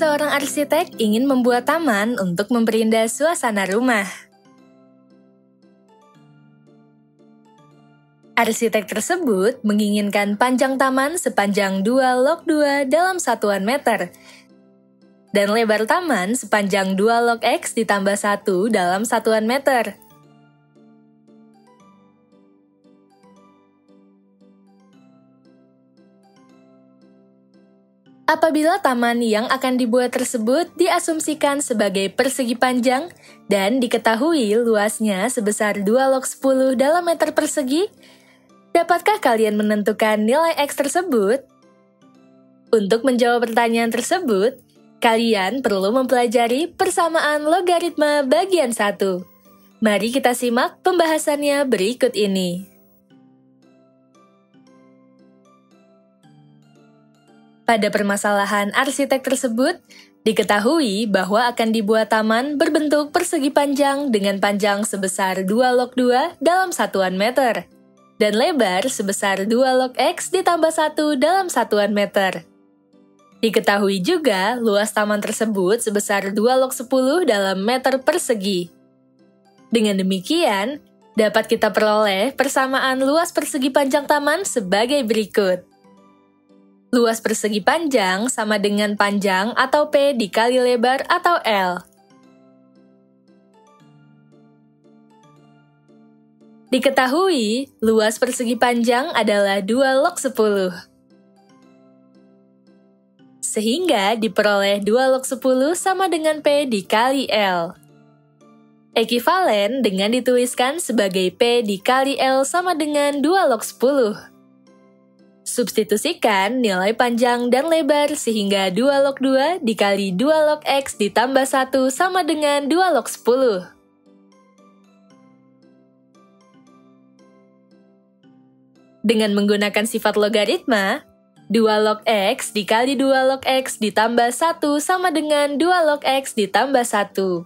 Seorang arsitek ingin membuat taman untuk memperindah suasana rumah. Arsitek tersebut menginginkan panjang taman sepanjang 2 log 2 dalam satuan meter, dan lebar taman sepanjang 2 log X ditambah 1 dalam satuan meter. Apabila taman yang akan dibuat tersebut diasumsikan sebagai persegi panjang dan diketahui luasnya sebesar 2 log 10 dalam meter persegi, dapatkah kalian menentukan nilai X tersebut? Untuk menjawab pertanyaan tersebut, kalian perlu mempelajari persamaan logaritma bagian 1. Mari kita simak pembahasannya berikut ini. Pada permasalahan arsitek tersebut, diketahui bahwa akan dibuat taman berbentuk persegi panjang dengan panjang sebesar 2 log 2 dalam satuan meter, dan lebar sebesar 2 log X ditambah 1 dalam satuan meter. Diketahui juga luas taman tersebut sebesar 2 log 10 dalam meter persegi. Dengan demikian, dapat kita peroleh persamaan luas persegi panjang taman sebagai berikut. Luas persegi panjang sama dengan panjang atau P dikali lebar atau L. Diketahui, luas persegi panjang adalah 2 log 10. Sehingga diperoleh 2 log 10 sama dengan P dikali L. Ekivalen dengan dituliskan sebagai P dikali L sama dengan 2 log 10. Substitusikan nilai panjang dan lebar sehingga 2 log 2 dikali 2 log X ditambah 1 sama dengan 2 log 10. Dengan menggunakan sifat logaritma, 2 log X dikali 2 log X ditambah 1 sama dengan 2 log X ditambah 1.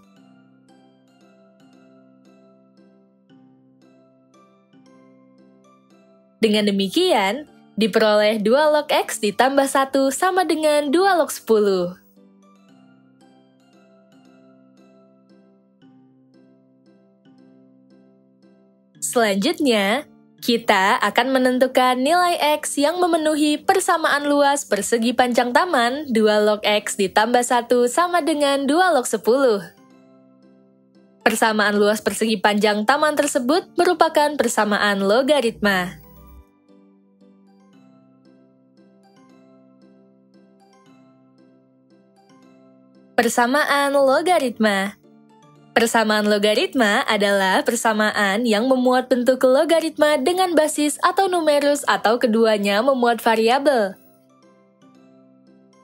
Dengan demikian, diperoleh 2 log X ditambah 1 sama dengan 2 log 10. Selanjutnya, kita akan menentukan nilai X yang memenuhi persamaan luas persegi panjang taman 2 log X ditambah 1 sama dengan 2 log 10. Persamaan luas persegi panjang taman tersebut merupakan persamaan logaritma. Persamaan logaritma. Persamaan logaritma adalah persamaan yang memuat bentuk logaritma dengan basis atau numerus atau keduanya memuat variabel.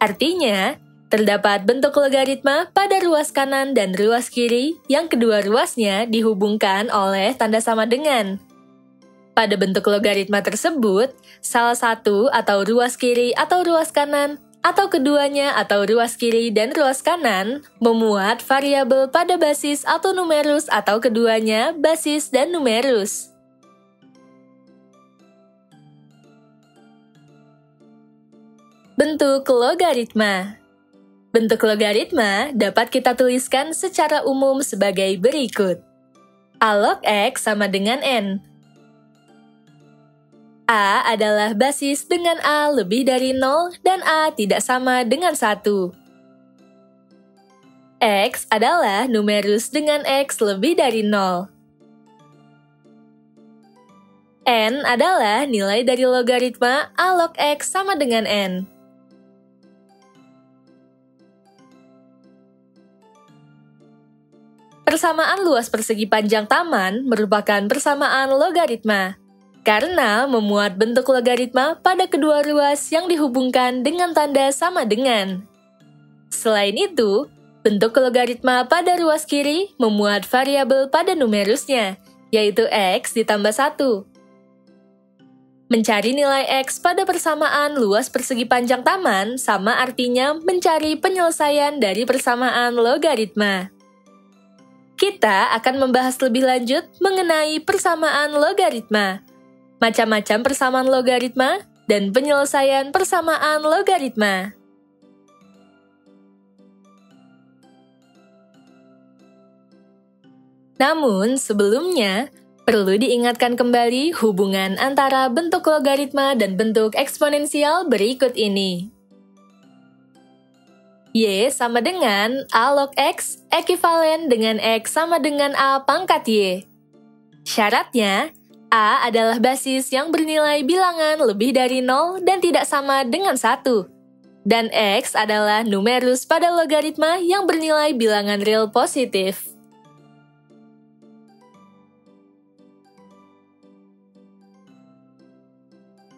Artinya, terdapat bentuk logaritma pada ruas kanan dan ruas kiri yang kedua ruasnya dihubungkan oleh tanda sama dengan. Pada bentuk logaritma tersebut, salah satu atau ruas kiri atau ruas kanan atau keduanya atau ruas kiri dan ruas kanan memuat variabel pada basis atau numerus atau keduanya basis dan numerus. Bentuk logaritma. Bentuk logaritma dapat kita tuliskan secara umum sebagai berikut. A log X sama dengan N. A adalah basis dengan A lebih dari 0 dan A tidak sama dengan 1. X adalah numerus dengan X lebih dari 0. N adalah nilai dari logaritma A log X sama dengan N. Persamaan luas persegi panjang taman merupakan persamaan logaritma, karena memuat bentuk logaritma pada kedua ruas yang dihubungkan dengan tanda sama dengan. Selain itu, bentuk logaritma pada ruas kiri memuat variabel pada numerusnya, yaitu X ditambah 1. Mencari nilai X pada persamaan luas persegi panjang taman sama artinya mencari penyelesaian dari persamaan logaritma. Kita akan membahas lebih lanjut mengenai persamaan logaritma, macam-macam persamaan logaritma, dan penyelesaian persamaan logaritma. Namun, sebelumnya, perlu diingatkan kembali hubungan antara bentuk logaritma dan bentuk eksponensial berikut ini. Y sama dengan A log X ekivalen dengan X sama dengan A pangkat Y. Syaratnya, A adalah basis yang bernilai bilangan lebih dari 0 dan tidak sama dengan 1. Dan X adalah numerus pada logaritma yang bernilai bilangan real positif.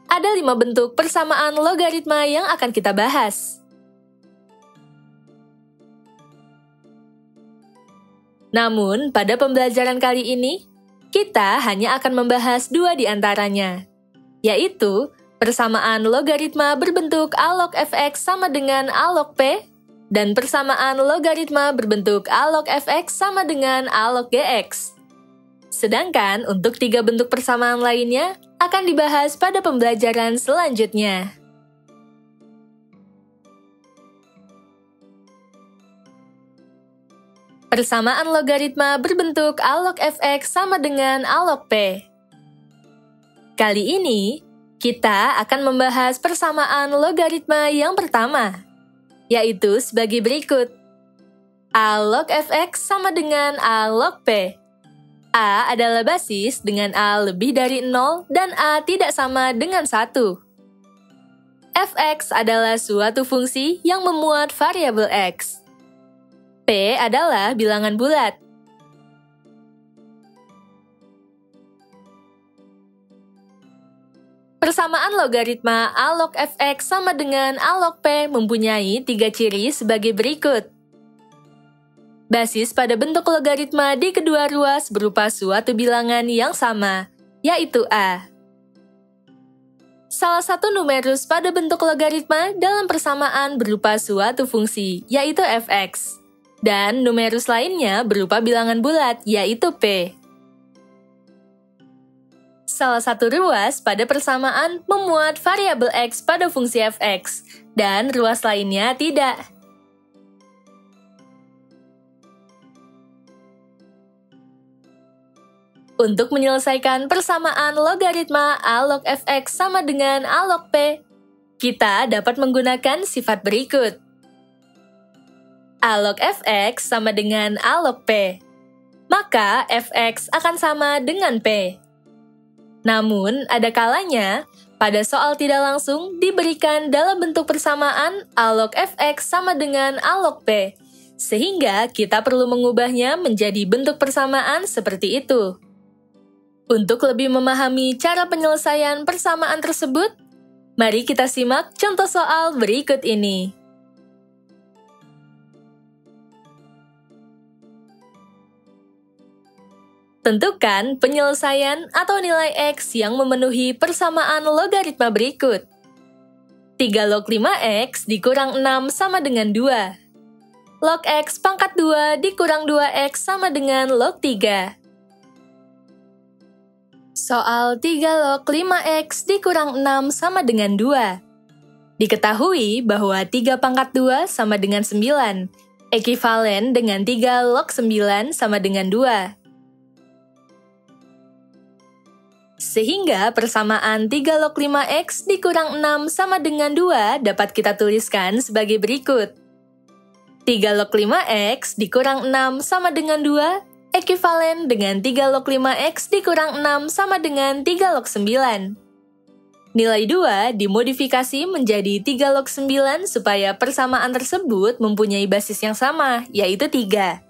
Ada 5 bentuk persamaan logaritma yang akan kita bahas. Namun, pada pembelajaran kali ini, kita hanya akan membahas 2 di antaranya, yaitu persamaan logaritma berbentuk A log fx sama dengan A log p, dan persamaan logaritma berbentuk A log fx sama dengan A log gx. Sedangkan untuk 3 bentuk persamaan lainnya akan dibahas pada pembelajaran selanjutnya. Persamaan logaritma berbentuk A log fx sama dengan A log p. Kali ini, kita akan membahas persamaan logaritma yang pertama, yaitu sebagai berikut. A log fx sama dengan A log p. A adalah basis dengan A lebih dari 0 dan A tidak sama dengan 1. Fx adalah suatu fungsi yang memuat variabel x. P adalah bilangan bulat. Persamaan logaritma A log fx sama dengan A log p mempunyai 3 ciri sebagai berikut. Basis pada bentuk logaritma di kedua ruas berupa suatu bilangan yang sama, yaitu A. Salah satu numerus pada bentuk logaritma dalam persamaan berupa suatu fungsi, yaitu fx. Dan numerus lainnya berupa bilangan bulat, yaitu P. Salah satu ruas pada persamaan memuat variabel x pada fungsi fx, dan ruas lainnya tidak. Untuk menyelesaikan persamaan logaritma A log fx sama dengan A log p, kita dapat menggunakan sifat berikut. A log fx sama dengan A log p, maka fx akan sama dengan p. Namun, ada kalanya, pada soal tidak langsung diberikan dalam bentuk persamaan A log fx sama dengan A log p, sehingga kita perlu mengubahnya menjadi bentuk persamaan seperti itu. Untuk lebih memahami cara penyelesaian persamaan tersebut, mari kita simak contoh soal berikut ini. Tentukan penyelesaian atau nilai X yang memenuhi persamaan logaritma berikut. 3 log 5X dikurang 6 sama dengan 2. Log X pangkat 2 dikurang 2X sama dengan log 3. Soal 3 log 5X dikurang 6 sama dengan 2. Diketahui bahwa 3 pangkat 2 sama dengan 9, ekivalen dengan 3 log 9 sama dengan 2. Sehingga persamaan 3 log 5X dikurang 6 sama dengan 2 dapat kita tuliskan sebagai berikut. 3 log 5X dikurang 6 sama dengan 2, ekivalen dengan 3 log 5X dikurang 6 sama dengan 3 log 9. Nilai 2 dimodifikasi menjadi 3 log 9 supaya persamaan tersebut mempunyai basis yang sama, yaitu 3.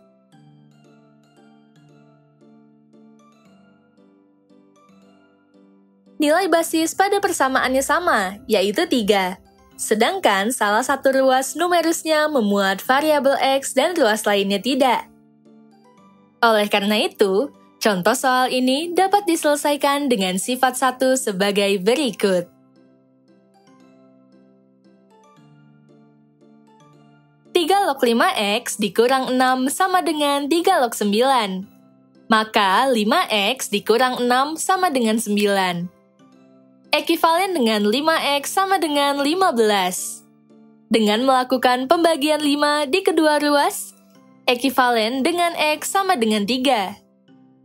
Nilai basis pada persamaannya sama, yaitu 3. Sedangkan salah satu ruas numerusnya memuat variabel X dan ruas lainnya tidak. Oleh karena itu, contoh soal ini dapat diselesaikan dengan sifat 1 sebagai berikut. Tiga log 5X dikurang 6 sama dengan 3 log 9. Maka 5X dikurang 6 sama dengan 9. Ekivalen dengan 5X sama dengan 15. Dengan melakukan pembagian 5 di kedua ruas, ekivalen dengan X sama dengan 3.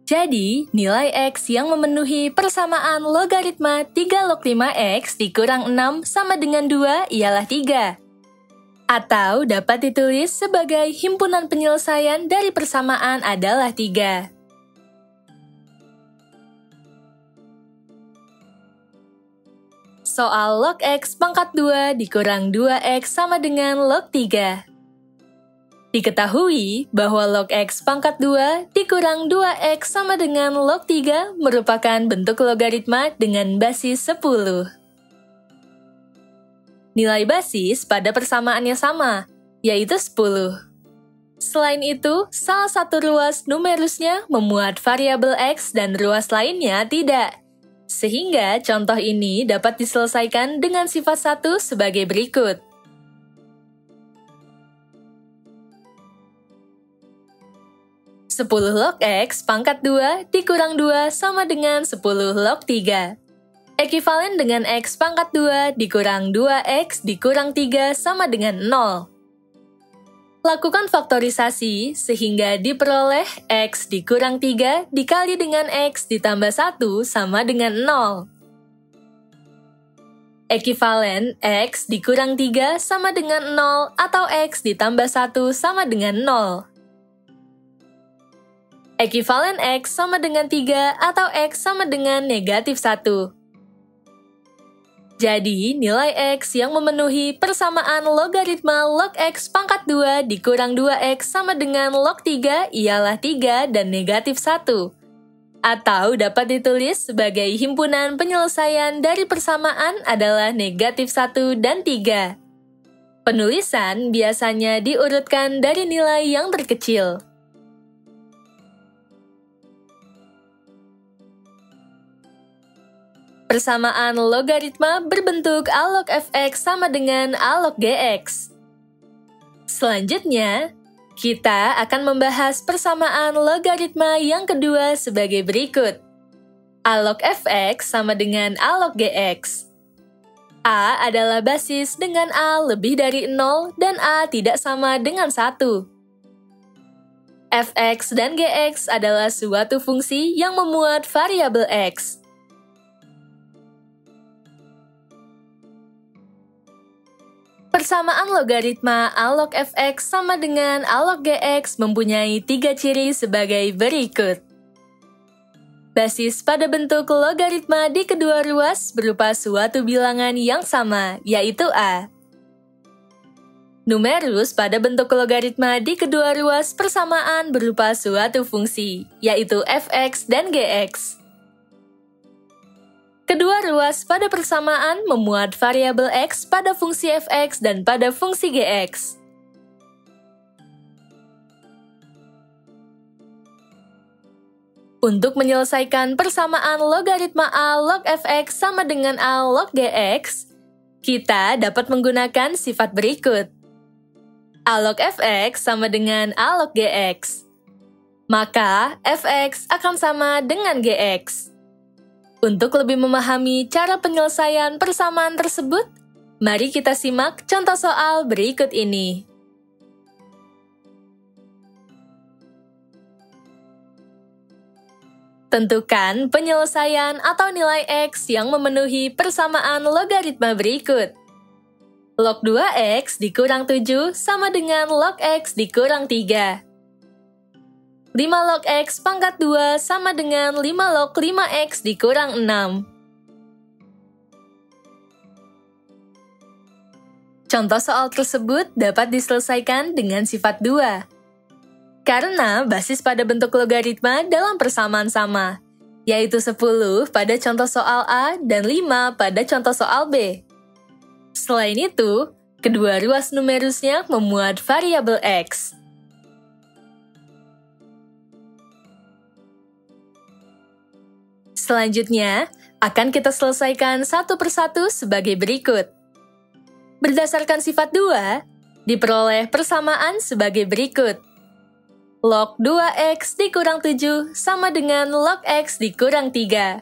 Jadi, nilai X yang memenuhi persamaan logaritma 3 log 5X dikurang 6 sama dengan 2 ialah 3. Atau dapat ditulis sebagai himpunan penyelesaian dari persamaan adalah 3. Soal log X pangkat 2 dikurang 2X sama dengan log 3. Diketahui bahwa log X pangkat 2 dikurang 2X sama dengan log 3 merupakan bentuk logaritma dengan basis 10. Nilai basis pada persamaannya sama, yaitu 10. Selain itu, salah satu ruas numerusnya memuat variabel X dan ruas lainnya tidak. Sehingga contoh ini dapat diselesaikan dengan sifat 1 sebagai berikut. 10 log X pangkat 2 dikurang 2 sama dengan 10 log 3. Ekivalen dengan X pangkat 2 dikurang 2X dikurang 3 sama dengan 0. Lakukan faktorisasi sehingga diperoleh X dikurang 3 dikali dengan X ditambah 1 sama dengan 0. Ekivalen X dikurang 3 sama dengan 0 atau X ditambah 1 sama dengan 0. Ekivalen X sama dengan 3 atau X sama dengan negatif 1. Jadi, nilai X yang memenuhi persamaan logaritma log X pangkat 2 dikurang 2X sama dengan log 3 ialah 3 dan negatif 1. Atau dapat ditulis sebagai himpunan penyelesaian dari persamaan adalah negatif 1 dan 3. Penulisan biasanya diurutkan dari nilai yang terkecil. Persamaan logaritma berbentuk A log fx sama dengan A log gx. Selanjutnya, kita akan membahas persamaan logaritma yang kedua sebagai berikut. A log fx sama dengan A log gx. A adalah basis dengan A lebih dari 0 dan A tidak sama dengan 1. Fx dan gx adalah suatu fungsi yang memuat variabel x. Persamaan logaritma A log fx sama dengan A log gx mempunyai 3 ciri sebagai berikut. Basis pada bentuk logaritma di kedua ruas berupa suatu bilangan yang sama, yaitu A. Numerus pada bentuk logaritma di kedua ruas persamaan berupa suatu fungsi, yaitu fx dan gx. Kedua ruas pada persamaan memuat variabel x pada fungsi fx dan pada fungsi gx. Untuk menyelesaikan persamaan logaritma A log fx sama dengan A log gx, kita dapat menggunakan sifat berikut. A log fx sama dengan A log gx. Maka, fx akan sama dengan gx. Untuk lebih memahami cara penyelesaian persamaan tersebut, mari kita simak contoh soal berikut ini. Tentukan penyelesaian atau nilai X yang memenuhi persamaan logaritma berikut. Log 2X dikurang 7 sama dengan log X dikurang 3. 5 log X pangkat 2 sama dengan 5 log 5X dikurang 6. Contoh soal tersebut dapat diselesaikan dengan sifat 2. Karena basis pada bentuk logaritma dalam persamaan sama, yaitu 10 pada contoh soal A dan 5 pada contoh soal B. Selain itu, kedua ruas numerusnya memuat variabel X. Selanjutnya, akan kita selesaikan satu persatu sebagai berikut. Berdasarkan sifat 2, diperoleh persamaan sebagai berikut. Log 2X dikurang 7 sama dengan log X dikurang 3.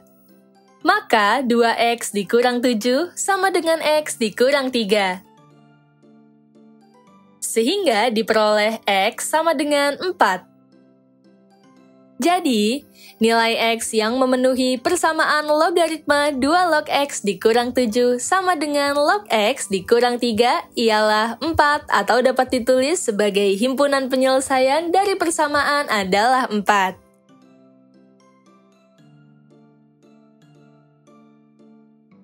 Maka 2X dikurang 7 sama dengan X dikurang 3. Sehingga diperoleh X sama dengan 4. Jadi, nilai X yang memenuhi persamaan logaritma 2 log X dikurang 7 sama dengan log X dikurang 3 ialah 4 atau dapat ditulis sebagai himpunan penyelesaian dari persamaan adalah 4.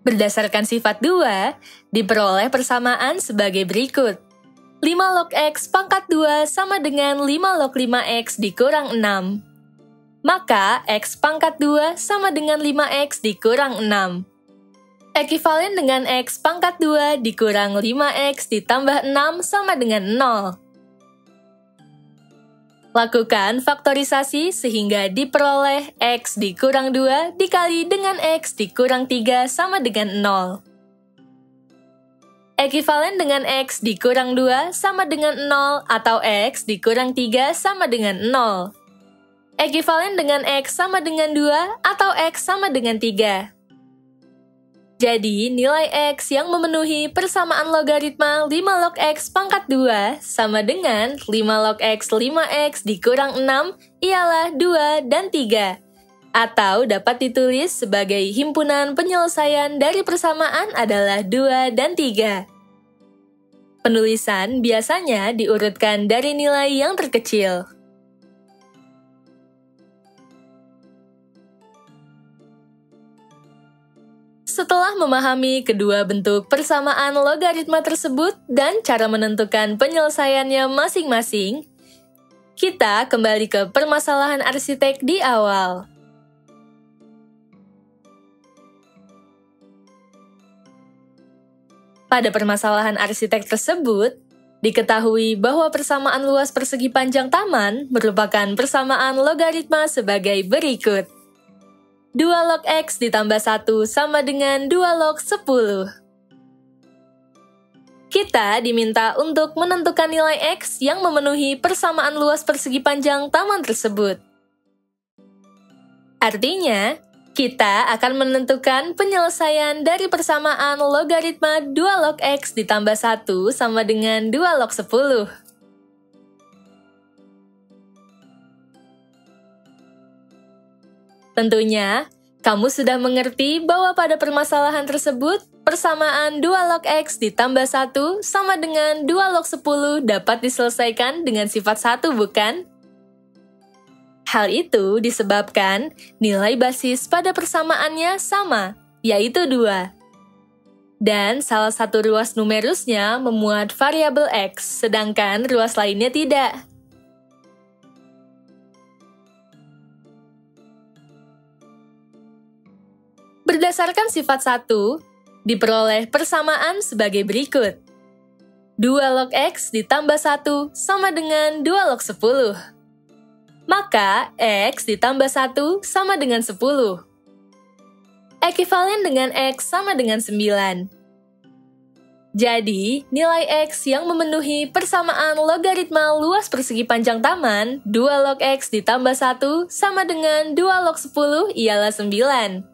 Berdasarkan sifat 2, diperoleh persamaan sebagai berikut. 5 log X pangkat 2 sama dengan 5 log 5X dikurang 6. Maka, X pangkat 2 sama dengan 5X dikurang 6. Ekivalen dengan X pangkat 2 dikurang 5X ditambah 6 sama dengan 0. Lakukan faktorisasi sehingga diperoleh X dikurang 2 dikali dengan X dikurang 3 sama dengan 0. Ekivalen dengan X dikurang 2 sama dengan 0 atau X dikurang 3 sama dengan 0. Ekivalen dengan X sama dengan 2 atau X sama dengan 3. Jadi, nilai X yang memenuhi persamaan logaritma 5 log X pangkat 2 sama dengan 5 log X 5X dikurang 6 ialah 2 dan 3. Atau dapat ditulis sebagai himpunan penyelesaian dari persamaan adalah 2 dan 3. Penulisan biasanya diurutkan dari nilai yang terkecil. Setelah memahami kedua bentuk persamaan logaritma tersebut dan cara menentukan penyelesaiannya masing-masing, kita kembali ke permasalahan arsitek di awal. Pada permasalahan arsitek tersebut, diketahui bahwa persamaan luas persegi panjang taman merupakan persamaan logaritma sebagai berikut. 2 log X ditambah 1 sama dengan 2 log 10. Kita diminta untuk menentukan nilai X yang memenuhi persamaan luas persegi panjang taman tersebut. Artinya, kita akan menentukan penyelesaian dari persamaan logaritma 2 log X ditambah 1 sama dengan 2 log 10. Tentunya, kamu sudah mengerti bahwa pada permasalahan tersebut, persamaan 2 log X ditambah 1 sama dengan 2 log 10 dapat diselesaikan dengan sifat 1, bukan? Hal itu disebabkan nilai basis pada persamaannya sama, yaitu 2. Dan salah satu ruas numerusnya memuat variabel X, sedangkan ruas lainnya tidak. Berdasarkan sifat 1, diperoleh persamaan sebagai berikut. 2 log X ditambah 1 sama dengan 2 log 10. Maka, X ditambah 1 sama dengan 10. Ekivalen dengan X sama dengan 9. Jadi, nilai X yang memenuhi persamaan logaritma luas persegi panjang taman 2 log X ditambah 1 sama dengan 2 log 10 ialah 9.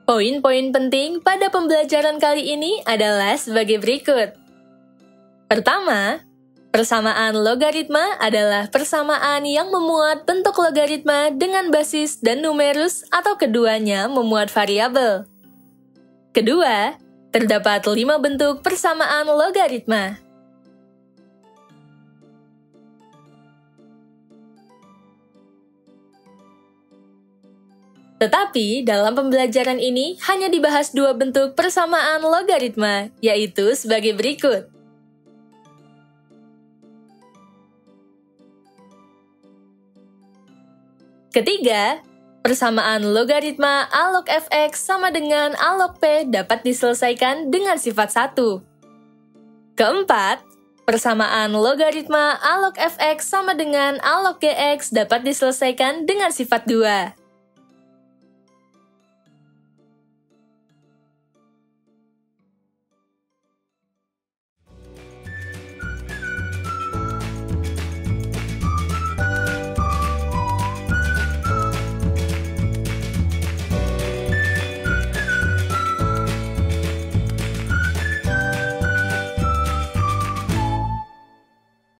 Poin-poin penting pada pembelajaran kali ini adalah sebagai berikut. Pertama, persamaan logaritma adalah persamaan yang memuat bentuk logaritma dengan basis dan numerus atau keduanya memuat variabel. Kedua, terdapat 5 bentuk persamaan logaritma. Tetapi, dalam pembelajaran ini hanya dibahas 2 bentuk persamaan logaritma, yaitu sebagai berikut. Ketiga, persamaan logaritma A log fx sama dengan A log p dapat diselesaikan dengan sifat 1. Keempat, persamaan logaritma A log fx sama dengan A log gx dapat diselesaikan dengan sifat 2.